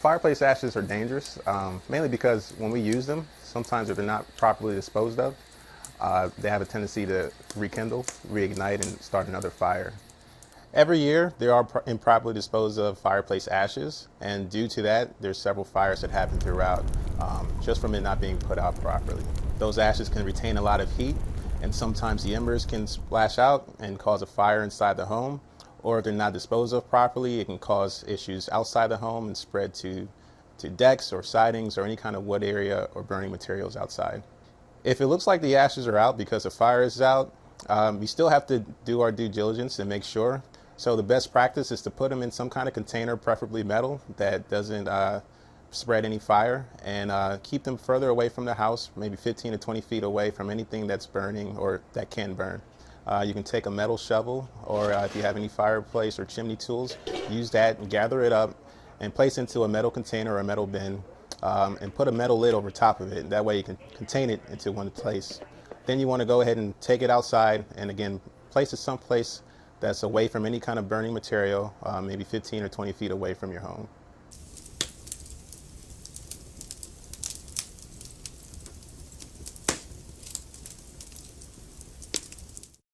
Fireplace ashes are dangerous, mainly because when we use them, sometimes if they're not properly disposed of, they have a tendency to rekindle, reignite, and start another fire. Every year, there are improperly disposed of fireplace ashes, and due to that, there's several fires that happen throughout, just from it not being put out properly. Those ashes can retain a lot of heat, and sometimes the embers can splash out and cause a fire inside the home, or if they're not disposed of properly, it can cause issues outside the home and spread to decks or sidings or any kind of wood area or burning materials outside. If it looks like the ashes are out because the fire is out, we still have to do our due diligence and make sure. So the best practice is to put them in some kind of container, preferably metal, that doesn't spread any fire, and keep them further away from the house, maybe 15 to 20 feet away from anything that's burning or that can burn. You can take a metal shovel, or if you have any fireplace or chimney tools, use that and gather it up and place into a metal container or a metal bin, and put a metal lid over top of it. That way you can contain it into one place. Then you want to go ahead and take it outside and again place it someplace that's away from any kind of burning material, maybe 15 or 20 feet away from your home.